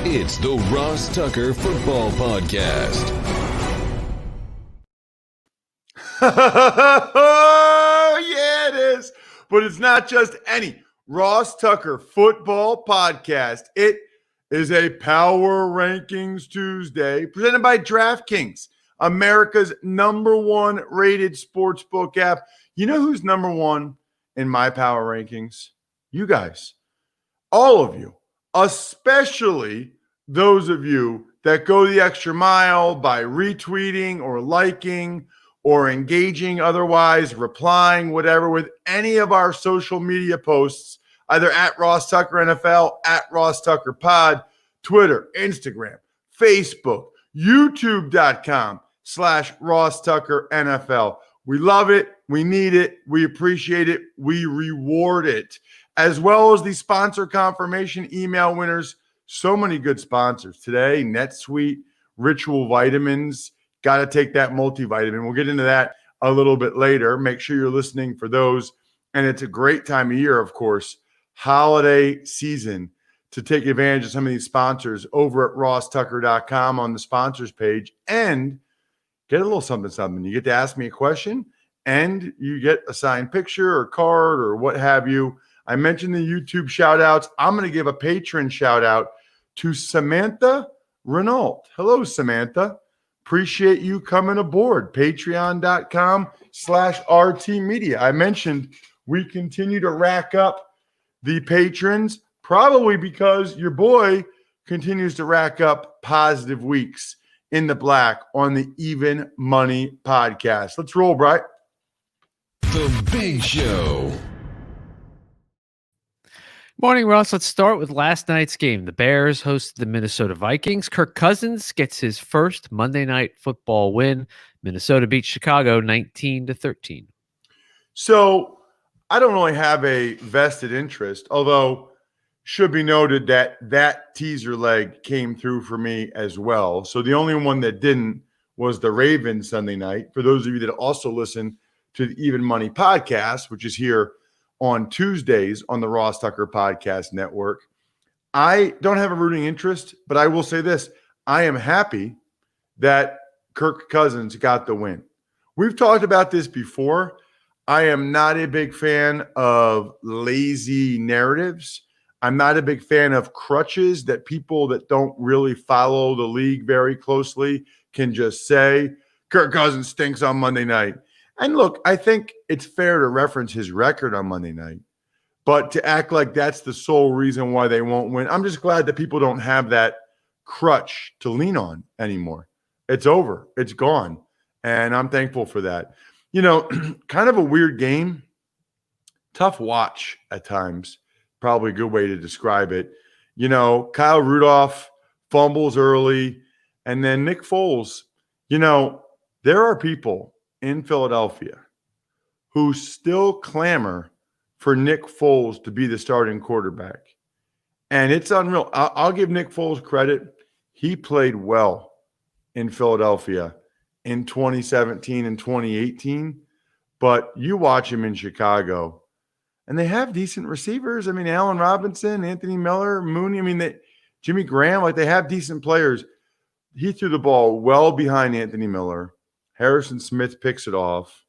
It's the Ross Tucker Football Podcast. Yeah, it is. But it's not just any Ross Tucker Football Podcast. It is a Power Rankings Tuesday presented by DraftKings, America's #1 rated sportsbook app. You know who's #1 in my Power Rankings? You guys. All of you. Especially those of you that go the extra mile by retweeting or liking or engaging otherwise, replying, whatever, with any of our social media posts, either at Ross Tucker NFL, at RossTuckerPod, Twitter, Instagram, Facebook, YouTube.com/Ross Tucker NFL. We love it. We need it. We appreciate it. We reward it. As well as the sponsor confirmation email winners. So many good sponsors today. NetSuite, Ritual Vitamins. Got to take that multivitamin. We'll get into that a little bit later. Make sure you're listening for those. And it's a great time of year, of course, holiday season, to take advantage of some of these sponsors over at RossTucker.com on the sponsors page and get a little something. You get to ask me a question and you get a signed picture or card or what have you. I mentioned the YouTube shout outs. I'm going to give a patron shout out to Samantha Renault. Hello, Samantha. Appreciate you coming aboard. Patreon.com/RT Media. I mentioned we continue to rack up the patrons, probably because your boy continues to rack up positive weeks in the black on the Even Money podcast. Let's roll, Bright. The Big Show. Morning, Ross. Let's start with last night's game. The Bears hosted the Minnesota Vikings. Kirk Cousins gets his first Monday Night Football win. Minnesota beats Chicago 19-13. So I don't really have a vested interest, although should be noted that that teaser leg came through for me as well. So the only one that didn't was the Ravens Sunday night. For those of you that also listen to the Even Money podcast, which is here on Tuesdays on the Ross Tucker Podcast Network. I don't have a rooting interest, but I will say this. I am happy that Kirk Cousins got the win. We've talked about this before. I am not a big fan of lazy narratives. I'm not a big fan of crutches that people that don't really follow the league very closely can just say, Kirk Cousins stinks on Monday night. And look, I think it's fair to reference his record on Monday night, but to act like that's the sole reason why they won't win, I'm just glad that people don't have that crutch to lean on anymore. It's over. It's gone. And I'm thankful for that. You know, kind of a weird game. Tough watch at times. Probably a good way to describe it. You know, Kyle Rudolph fumbles early, and then Nick Foles. You know, there are people in Philadelphia who still clamor for Nick Foles to be the starting quarterback. And it's unreal. I'll give Nick Foles credit. He played well in Philadelphia in 2017 and 2018. But you watch him in Chicago, and they have decent receivers. I mean, Allen Robinson, Anthony Miller, Mooney. Jimmy Graham, like they have decent players. He threw the ball well behind Anthony Miller. Harrison Smith picks it off,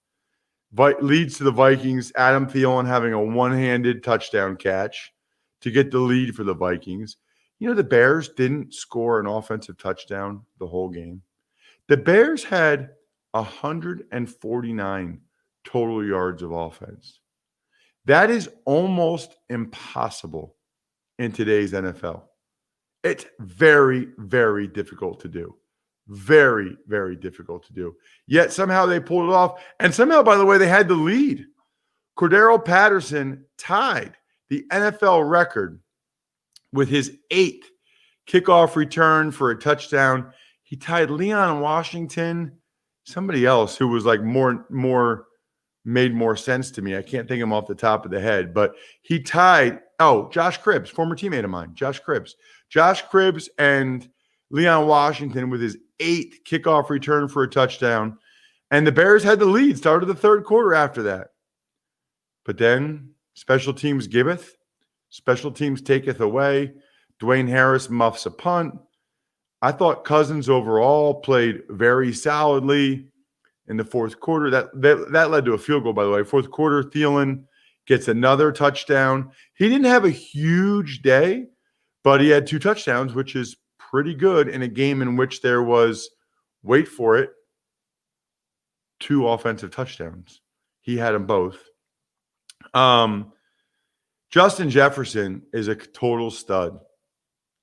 but leads to the Vikings. Adam Thielen having a one-handed touchdown catch to get the lead for the Vikings. You know, the Bears didn't score an offensive touchdown the whole game. The Bears had 149 total yards of offense. That is almost impossible in today's NFL. It's very, very difficult to do. Very, very difficult to do. Yet somehow they pulled it off. And somehow, by the way, they had the lead. Cordero Patterson tied the NFL record with his 8th kickoff return for a touchdown. He tied Leon Washington, somebody else who was like made more sense to me. I can't think of him off the top of the head, but he tied, Josh Cribbs, former teammate of mine, Josh Cribbs. Josh Cribbs and Leon Washington with his 8th kickoff return for a touchdown. And the Bears had the lead, started the third quarter after that. But then special teams giveth, special teams taketh away. Dwayne Harris muffs a punt. I thought Cousins overall played very solidly in the fourth quarter. That led to a field goal, by the way. Fourth quarter, Thielen gets another touchdown. He didn't have a huge day, but he had 2 touchdowns, which is pretty good in a game in which there was, wait for it, 2 offensive touchdowns. He had them both. Justin Jefferson is a total stud.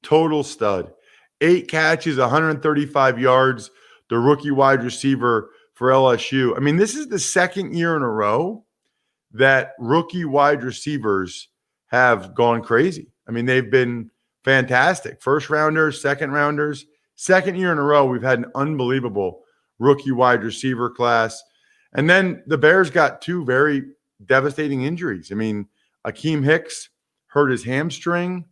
Total stud. 8 catches, 135 yards, the rookie wide receiver for LSU. I mean, this is the second year in a row that rookie wide receivers have gone crazy. I mean, they've been fantastic. First rounders, second rounders. Second year in a row, we've had an unbelievable rookie wide receiver class. And then the Bears got 2 very devastating injuries. I mean, Akeem Hicks hurt his hamstring.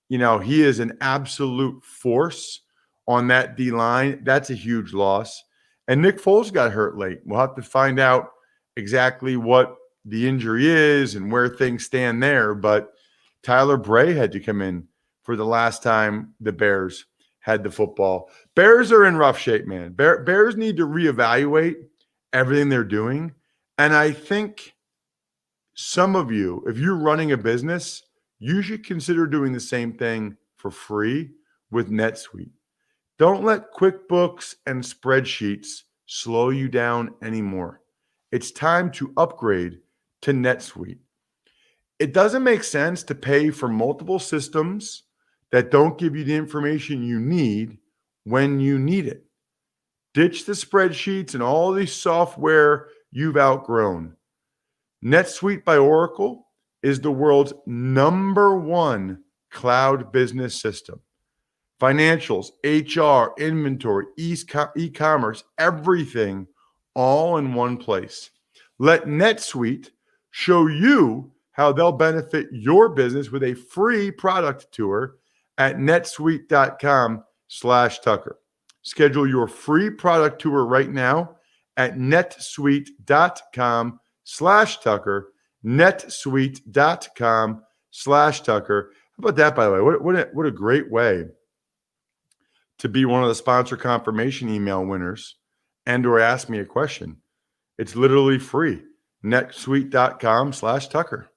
You know, he is an absolute force on that D-line. That's a huge loss. And Nick Foles got hurt late. We'll have to find out exactly what the injury is and where things stand there. But Tyler Bray had to come in for the last time the Bears had the football. Bears are in rough shape, man. Bears need to reevaluate everything they're doing. And I think some of you, if you're running a business, you should consider doing the same thing for free with NetSuite. Don't let QuickBooks and spreadsheets slow you down anymore. It's time to upgrade to NetSuite. It doesn't make sense to pay for multiple systems that don't give you the information you need when you need it. Ditch the spreadsheets and all these software you've outgrown. NetSuite by Oracle is the world's #1 cloud business system. Financials, HR, inventory, e-commerce, everything all in one place. Let NetSuite show you how they'll benefit your business with a free product tour at netsuite.com/Tucker. Schedule your free product tour right now at netsuite.com/Tucker. netsuite.com/Tucker. How about that, by the way? What a great way to be one of the sponsor confirmation email winners and or ask me a question. It's literally free. netsuite.com/Tucker.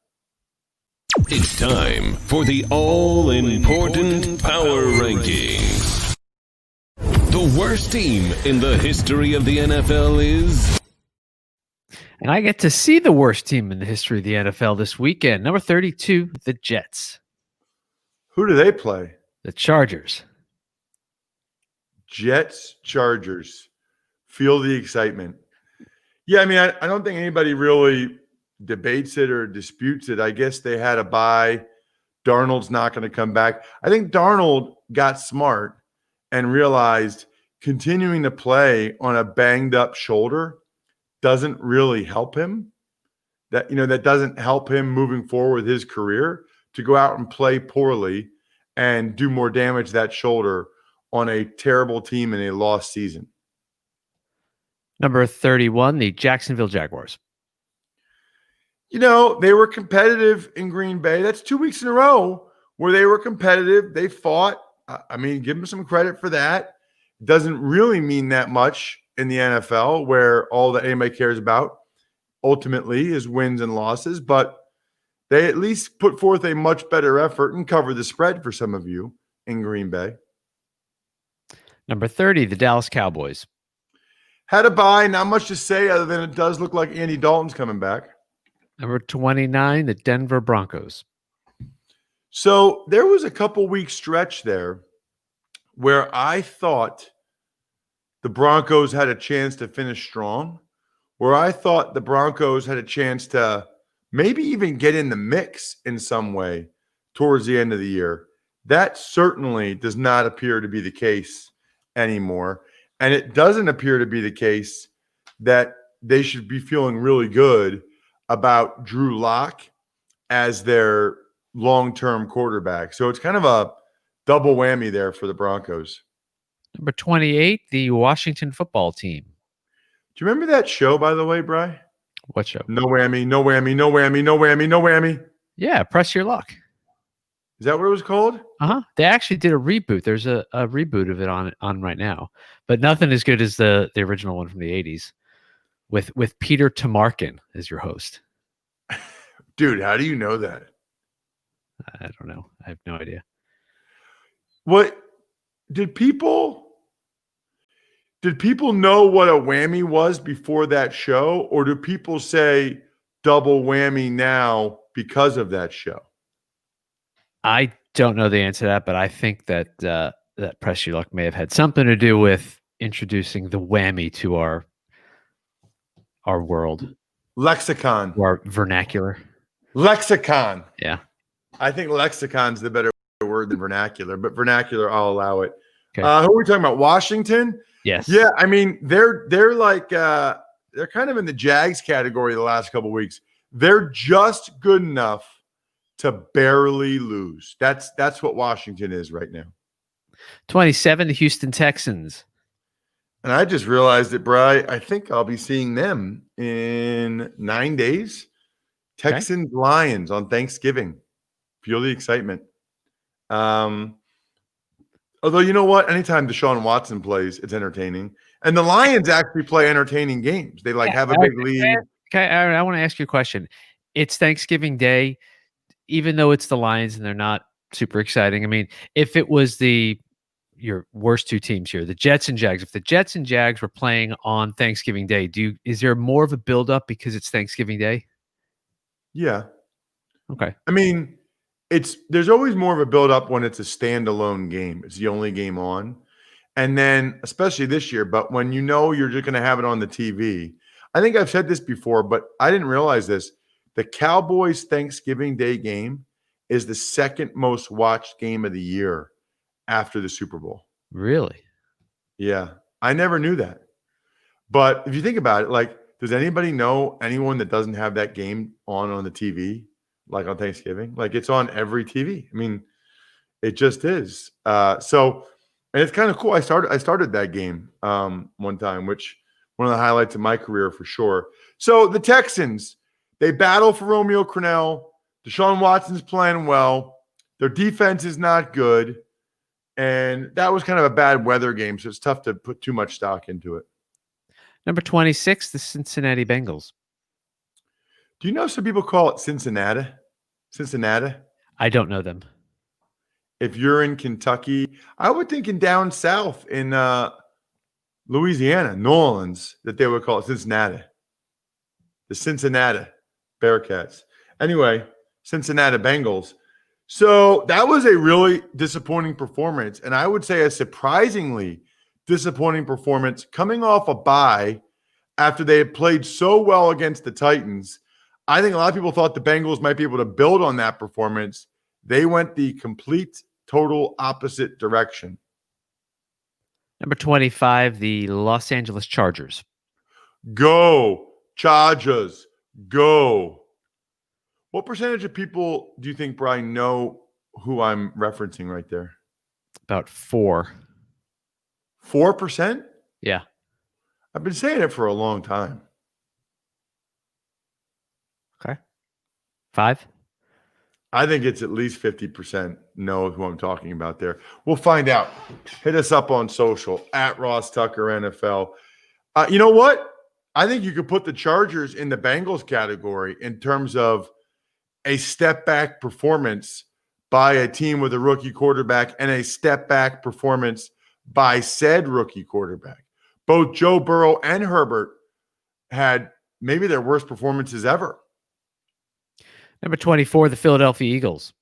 It's time for the all-important Power Rankings. The worst team in the history of the NFL is... And I get to see the worst team in the history of the NFL this weekend. Number 32, the Jets. Who do they play? The Chargers. Jets, Chargers. Feel the excitement. Yeah, I mean, I don't think anybody really debates it or disputes it. I guess they had a bye. Darnold's not going to come back. I think Darnold got smart and realized continuing to play on a banged up shoulder doesn't really help him. That doesn't help him moving forward with his career, to go out and play poorly and do more damage to that shoulder on a terrible team in a lost season. Number 31, the Jacksonville Jaguars. They were competitive in Green Bay. That's 2 weeks in a row where they were competitive. They fought. I mean, give them some credit for that. Doesn't really mean that much in the NFL, where all that anybody cares about ultimately is wins and losses, but they at least put forth a much better effort and covered the spread for some of you in Green Bay. Number 30, the Dallas Cowboys. Had a bye, not much to say other than it does look like Andy Dalton's coming back. Number 29, the Denver Broncos. So there was a couple-week stretch there where I thought the Broncos had a chance to finish strong, where I thought the Broncos had a chance to maybe even get in the mix in some way towards the end of the year. That certainly does not appear to be the case anymore. And it doesn't appear to be the case that they should be feeling really good about Drew Lock as their long-term quarterback. So it's kind of a double whammy there for the Broncos. Number 28, the Washington football team. Do you remember that show, by the way, Bri? What show? No whammy, no whammy, no whammy, no whammy, no whammy. Yeah, Press Your Luck. Is that what it was called? They actually did a reboot. There's a reboot of it on right now, but nothing as good as the original one from the 80s with Peter Tamarkin as your host. Dude, how do you know that? I don't know. I have no idea. What did people know what a whammy was before that show, or do people say double whammy now because of that show? I don't know the answer to that, but I think that that Press Your Luck may have had something to do with introducing the whammy to our world, Lexicon. our vernacular. Lexicon. Yeah. I think lexicon's the better word than vernacular, but vernacular, I'll allow it. Okay. Who are we talking about? Washington? Yes. Yeah, I mean, they're like they're kind of in the Jags category the last couple of weeks. They're just good enough to barely lose. That's what Washington is right now. 27, the Houston Texans. And I just realized that, Bri, I think I'll be seeing them in 9 days. Texans Lions on Thanksgiving. Feel the excitement. Although, you know what? Anytime Deshaun Watson plays, it's entertaining. And the Lions actually play entertaining games. They have a big lead. Okay, I want to ask you a question. It's Thanksgiving Day, even though it's the Lions and they're not super exciting. I mean, if it was your worst two teams here, the Jets and Jags, if the Jets and Jags were playing on Thanksgiving Day, is there more of a buildup because it's Thanksgiving Day? Yeah. Okay. I mean, there's always more of a build-up when it's a standalone game. It's the only game on. And then, especially this year, but when you know you're just going to have it on the TV. I think I've said this before, but I didn't realize this. The Cowboys Thanksgiving Day game is the second most watched game of the year after the Super Bowl. Really? Yeah. I never knew that. But if you think about it, does anybody know anyone that doesn't have that game on the TV, like on Thanksgiving? It's on every TV. I mean, it just is. And it's kind of cool. I started that game one time, which one of the highlights of my career for sure. So the Texans, they battle for Romeo Crennel. Deshaun Watson's playing well. Their defense is not good. And that was kind of a bad weather game, so it's tough to put too much stock into it. Number 26, the Cincinnati Bengals. Do you know some people call it Cincinnati? Cincinnati? I don't know them. If you're in Kentucky, I would think in down south in Louisiana, New Orleans, that they would call it Cincinnati. The Cincinnati Bearcats. Anyway, Cincinnati Bengals. So that was a really disappointing performance, and I would say a surprisingly disappointing performance coming off a bye after they had played so well against the Titans. I think a lot of people thought the Bengals might be able to build on that performance. They went the complete, total opposite direction. Number 25, the Los Angeles Chargers. Go, Chargers, go. What percentage of people do you think, Brian, know who I'm referencing right there? About 4. 4%? Yeah. I've been saying it for a long time. Okay. 5? I think it's at least 50% know who I'm talking about there. We'll find out. Hit us up on social at RossTuckerNFL. You know what? I think you could put the Chargers in the Bengals category in terms of a step-back performance by a team with a rookie quarterback and a step-back performance by said rookie quarterback. Both Joe Burrow and Herbert had maybe their worst performances ever. Number 24, the Philadelphia Eagles.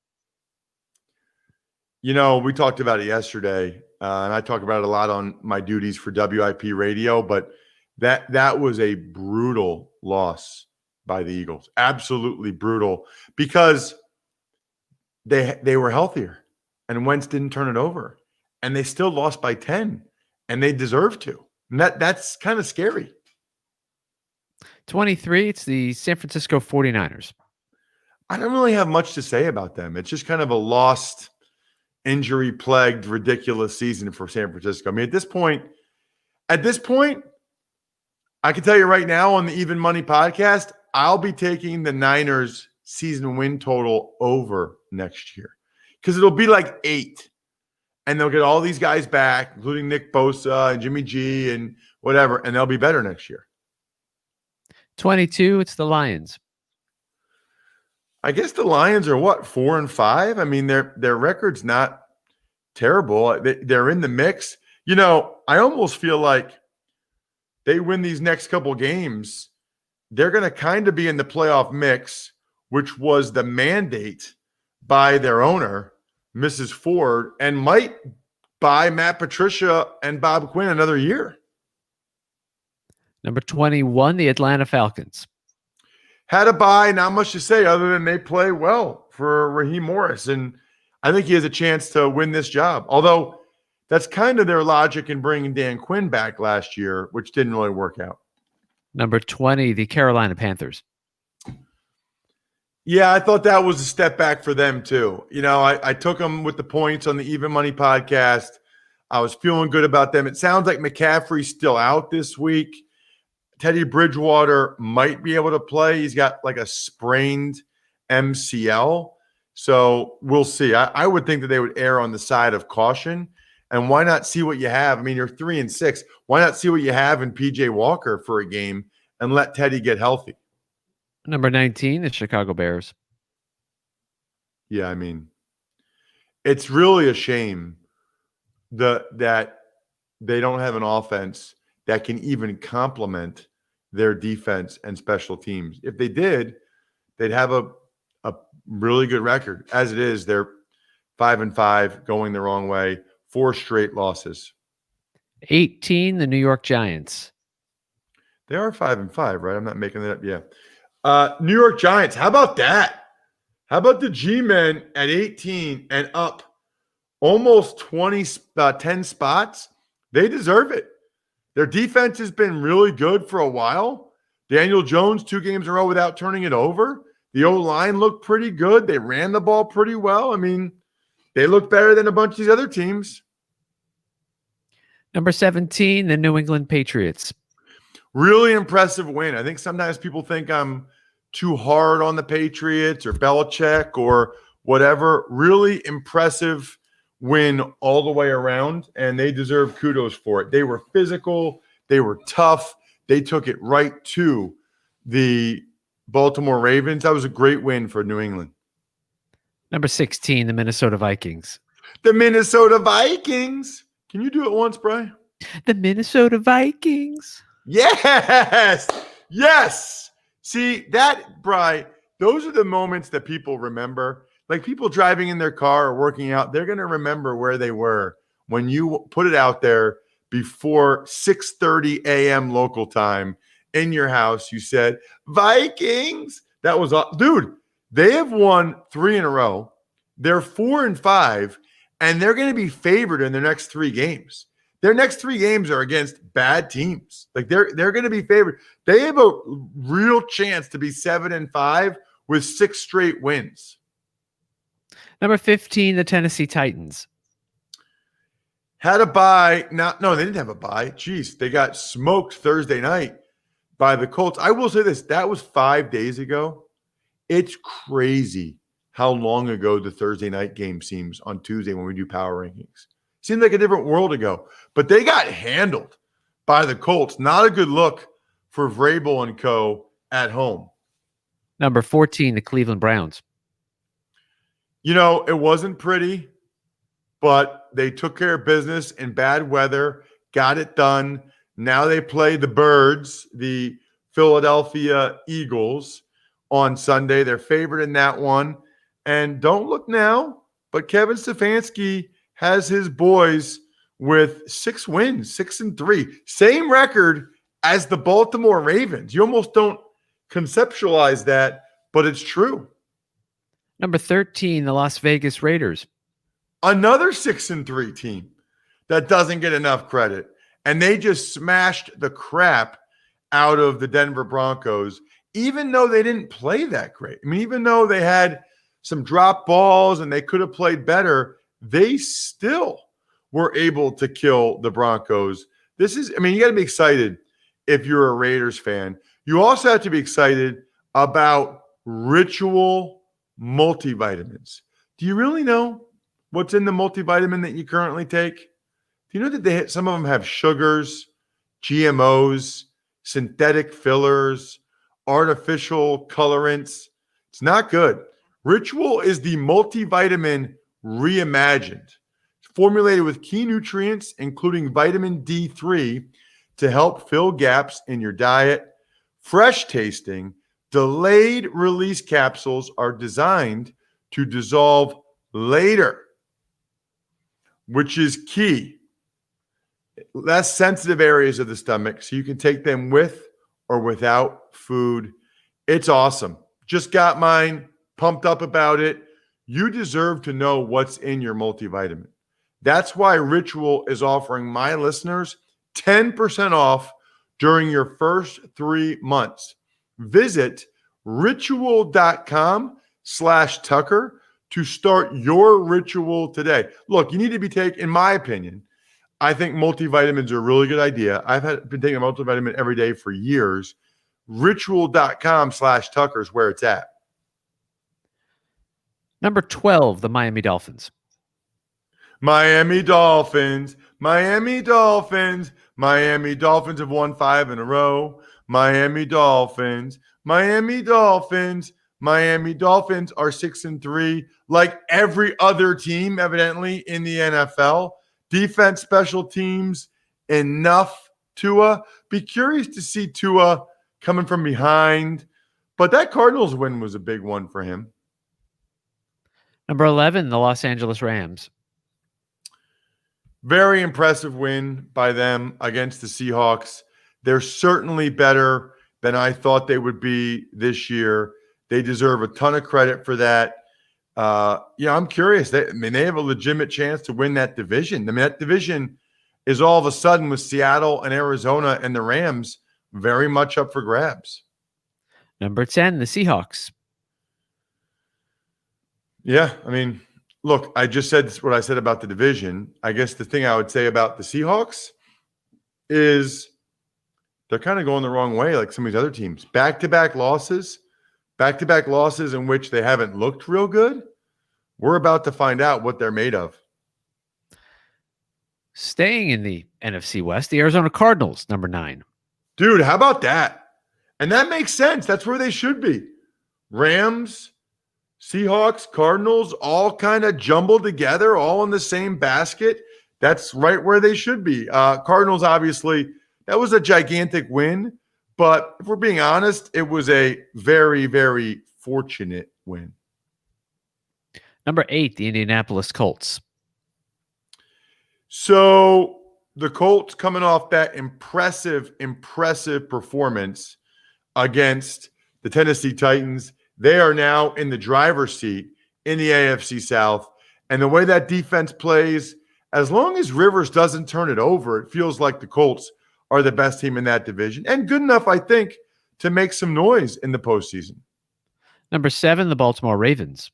You know, we talked about it yesterday, and I talk about it a lot on my duties for WIP radio, but that was a brutal loss by the Eagles. Absolutely brutal, because they were healthier and Wentz didn't turn it over, and they still lost by 10, and they deserve to. And that's kind of scary. 23, it's the San Francisco 49ers. I don't really have much to say about them. It's just kind of a lost, injury-plagued, ridiculous season for San Francisco. I mean, at this point, I can tell you right now on the Even Money podcast, I'll be taking the Niners season win total over next year, because it'll be like 8. And they'll get all these guys back, including Nick Bosa and Jimmy G and whatever, and they'll be better next year. 22, it's the Lions. I guess the Lions are what, 4-5? I mean, their record's not terrible. They're in the mix. You know, I almost feel like they win these next couple games, they're going to kind of be in the playoff mix, which was the mandate by their owner, Mrs. Ford, and might buy Matt Patricia and Bob Quinn another year. Number 21, the Atlanta Falcons. Had a bye, not much to say other than they play well for Raheem Morris. And I think he has a chance to win this job. Although that's kind of their logic in bringing Dan Quinn back last year, which didn't really work out. Number 20, the Carolina Panthers. Yeah, I thought that was a step back for them too. You know, I took them with the points on the Even Money podcast. I was feeling good about them. It sounds like McCaffrey's still out this week. Teddy Bridgewater might be able to play. He's got like a sprained MCL. So we'll see. I would think that they would err on the side of caution. And why not see what you have? I mean, you're 3-6. Why not see what you have in PJ Walker for a game and let Teddy get healthy? Number 19, the Chicago Bears. Yeah, I mean, it's really a shame that they don't have an offense that can even complement their defense and special teams. If they did, they'd have a really good record. As it is, they're 5-5, going the wrong way, 4 straight losses. 18, the New York Giants. They are 5-5, right? I'm not making that up. Yeah. New York Giants. How about that? How about the G-men at 18 and up almost 10 spots? They deserve it. Their defense has been really good for a while. Daniel Jones, 2 games in a row without turning it over. The O-line looked pretty good. They ran the ball pretty well. I mean, they look better than a bunch of these other teams. Number 17, the New England Patriots. Really impressive win. I think sometimes people think I'm too hard on the Patriots or Belichick or whatever. Really impressive win all the way around, and they deserve kudos for it. They were physical. They were tough. They took it right to the Baltimore Ravens. That was a great win for New England. Number 16, the Minnesota Vikings. The Minnesota Vikings. Can you do it once, Brian? The Minnesota Vikings. Yes. Yes. See, that, Bri, those are the moments that people remember. Like people driving in their car or working out, they're going to remember where they were when you put it out there before 6:30 a.m. local time in your house. You said, Vikings. That was, dude, they have won 3 in a row. They're 4-5, and they're going to be favored in their next 3 games. Their next 3 games are against bad teams. Like they're going to be favored. They have a real chance to be 7-5 with 6 straight wins. Number 15, the Tennessee Titans. Had a bye. No, they didn't have a bye. Jeez, they got smoked Thursday night by the Colts. I will say this. That was 5 days ago. It's crazy how long ago the Thursday night game seems on Tuesday when we do power rankings. Seemed like a different world ago. But they got handled by the Colts. Not a good look for Vrabel and co. at home. Number 14, the Cleveland Browns. You know, it wasn't pretty, but they took care of business in bad weather, got it done. Now they play the Birds, the Philadelphia Eagles, on Sunday. They're favored in that one. And don't look now, but Kevin Stefanski has his boys with 6 wins, 6-3. Same record as the Baltimore Ravens. You almost don't conceptualize that, but it's true. Number 13, the Las Vegas Raiders. Another 6-3 team that doesn't get enough credit. And they just smashed the crap out of the Denver Broncos, even though they didn't play that great. I mean, even though they had some drop balls and they could have played better, they still were able to kill the Broncos. This is, I mean, you got to be excited if you're a Raiders fan. You also have to be excited about Ritual Multivitamins. Do you really know what's in the multivitamin that you currently take? Do you know that some of them have sugars, GMOs, synthetic fillers, artificial colorants? It's not good. Ritual is the multivitamin reimagined, formulated with key nutrients, including vitamin D3, to help fill gaps in your diet. Fresh tasting, delayed release capsules are designed to dissolve later, which is key. Less sensitive areas of the stomach, so you can take them with or without food. It's awesome. Just got mine, pumped up about it. You deserve to know what's in your multivitamin. That's why Ritual is offering my listeners 10% off during your first 3 months. Visit ritual.com/Tucker to start your ritual today. Look, you need to be taking, in my opinion, I think multivitamins are a really good idea. Been taking a multivitamin every day for years. Ritual.com/Tucker is where it's at. Number 12, the Miami Dolphins. Miami Dolphins, Miami Dolphins, Miami Dolphins have won 5 in a row. Miami Dolphins, Miami Dolphins, Miami Dolphins are 6-3, like every other team, evidently, in the NFL. Defense, special teams, enough. Tua. Be curious to see Tua coming from behind. But that Cardinals win was a big one for him. Number 11, the Los Angeles Rams. Very impressive win by them against the Seahawks. They're certainly better than I thought they would be this year. They deserve a ton of credit for that. I'm curious. They have a legitimate chance to win that division. I mean, that division is all of a sudden with Seattle and Arizona and the Rams very much up for grabs. Number 10, the Seahawks. Yeah, I mean, look, I just said what I said about the division. I guess the thing I would say about the Seahawks is they're kind of going the wrong way like some of these other teams. Back-to-back losses in which they haven't looked real good. We're about to find out what they're made of. Staying in the NFC West, the Arizona Cardinals, number 9. Dude, how about that? And that makes sense. That's where they should be. Rams, Seahawks, Cardinals, all kind of jumbled together, all in the same basket. That's right where they should be. Cardinals, obviously, that was a gigantic win. But if we're being honest, it was a very, very fortunate win. Number 8, the Indianapolis Colts. So the Colts coming off that impressive performance against the Tennessee Titans. They are now in the driver's seat in the AFC South. And the way that defense plays, as long as Rivers doesn't turn it over, it feels like the Colts are the best team in that division and good enough, I think, to make some noise in the postseason. Number 7, the Baltimore Ravens.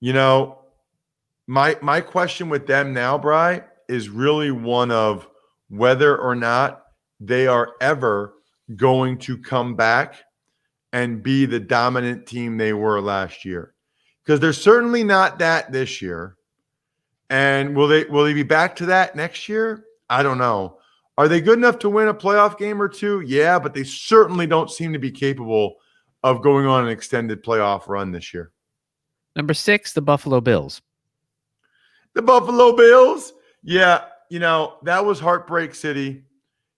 You know, my question with them now, Bri, is really one of whether or not they are ever going to come back and be the dominant team they were last year. Because they're certainly not that this year. And will they be back to that next year? I don't know. Are they good enough to win a playoff game or two? Yeah, but they certainly don't seem to be capable of going on an extended playoff run this year. Number 6, the Buffalo Bills. The Buffalo Bills? Yeah, that was Heartbreak City.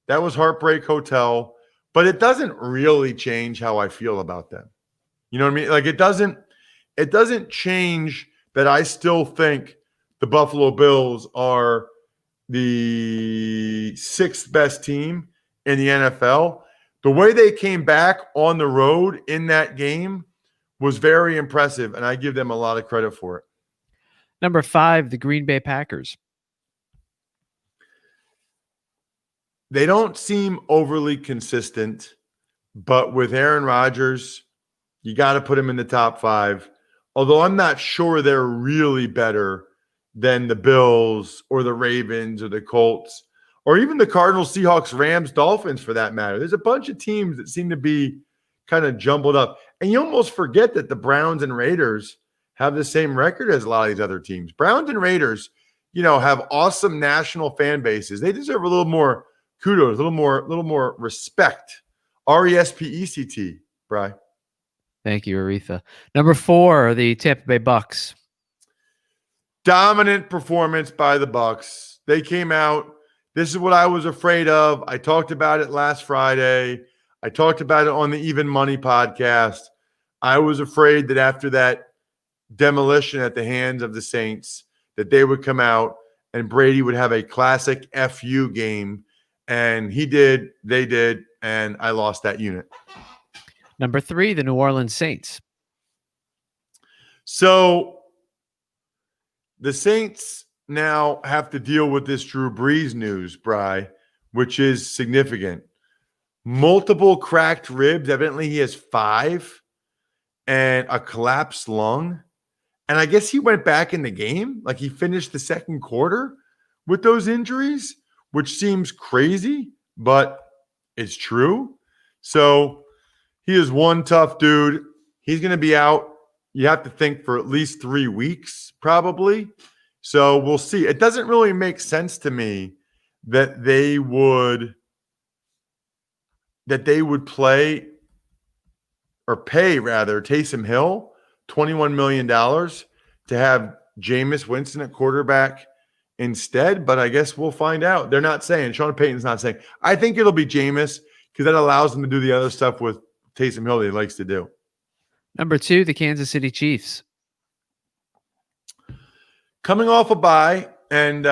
That was Heartbreak Hotel. But it doesn't really change how I feel about them. You know what I mean? Like it doesn't change that I still think the Buffalo Bills are the 6th best team in the NFL. The way they came back on the road in that game was very impressive, and I give them a lot of credit for it. Number 5, the Green Bay Packers. They don't seem overly consistent, but with Aaron Rodgers, you got to put him in the top 5. Although I'm not sure they're really better than the Bills or the Ravens or the Colts or even the Cardinals, Seahawks, Rams, Dolphins for that matter. There's a bunch of teams that seem to be kind of jumbled up. And you almost forget that the Browns and Raiders have the same record as a lot of these other teams. Browns and Raiders, have awesome national fan bases. They deserve a little more kudos, a little more respect. RESPECT, Bri. Thank you, Aretha. Number 4, the Tampa Bay Bucks. Dominant performance by the Bucks. They came out. This is what I was afraid of. I talked about it last Friday. I talked about it on the Even Money podcast. I was afraid that after that demolition at the hands of the Saints, that they would come out and Brady would have a classic FU game. And he did, they did, and I lost that unit. Number 3, the New Orleans Saints. So the Saints now have to deal with this Drew Brees news, Bri, which is significant. Multiple cracked ribs. Evidently, he has 5 and a collapsed lung. And I guess he went back in the game. Like he finished the second quarter with those injuries, which seems crazy, but it's true. So he is one tough dude. He's going to be out, you have to think, for at least 3 weeks, probably. So we'll see. It doesn't really make sense to me that they would play or pay, rather, Taysom Hill $21 million to have Jameis Winston at quarterback instead. But I guess we'll find out. They're not saying. Sean Payton's not saying. I think it'll be Jameis because that allows them to do the other stuff with Taysom Hill that he likes to do. Number 2, the Kansas City Chiefs. Coming off a bye and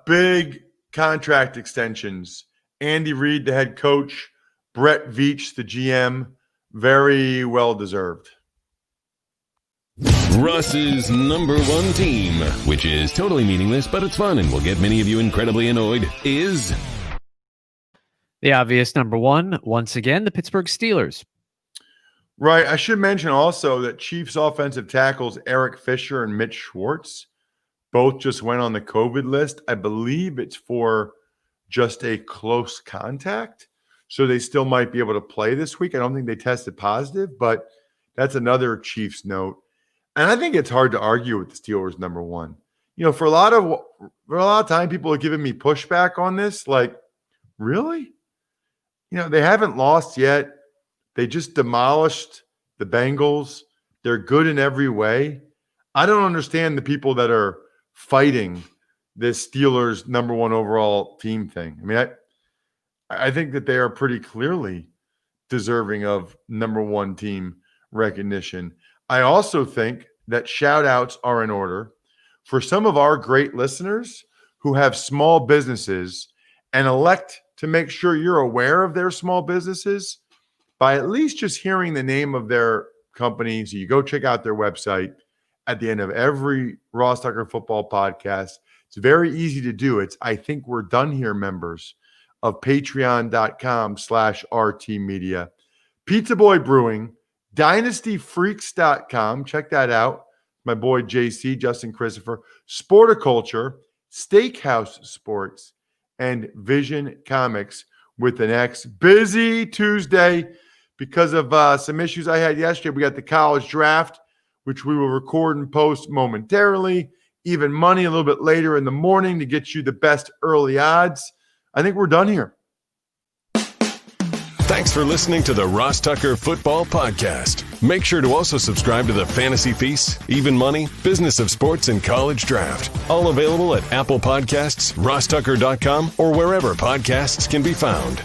big contract extensions. Andy Reid, the head coach, Brett Veach, the GM, very well deserved. Ross's number 1 team, which is totally meaningless, but it's fun and will get many of you incredibly annoyed, is the obvious number 1, once again, the Pittsburgh Steelers. Right. I should mention also that Chiefs offensive tackles Eric Fisher and Mitch Schwartz both just went on the COVID list. I believe it's for just a close contact. So they still might be able to play this week. I don't think they tested positive, but that's another Chiefs note. And I think it's hard to argue with the Steelers number 1. For a lot of time, people are giving me pushback on this. Like, really? They haven't lost yet. They just demolished the Bengals. They're good in every way. I don't understand the people that are fighting this Steelers number 1 overall team thing. I mean, I think that they are pretty clearly deserving of number 1 team recognition. I also think that shout outs are in order for some of our great listeners who have small businesses and elect to make sure you're aware of their small businesses by at least just hearing the name of their company. So you go check out their website at the end of every Ross Tucker Football podcast. It's very easy to do. It's I Think We're Done Here members of patreon.com/RT Media. Pizza Boy Brewing, dynastyfreaks.com. Check that out. My boy JC, Justin Christopher. Sporticulture, Steakhouse Sports, and Vision Comics with an X. Busy Tuesday because of some issues I had yesterday. We got the college draft, which we will record and post momentarily. Even money a little bit later in the morning to get you the best early odds. I think we're done here. Thanks for listening to the Ross Tucker Football Podcast. Make sure to also subscribe to the Fantasy Feast, Even Money, Business of Sports, and College Draft. All available at Apple Podcasts, RossTucker.com, or wherever podcasts can be found.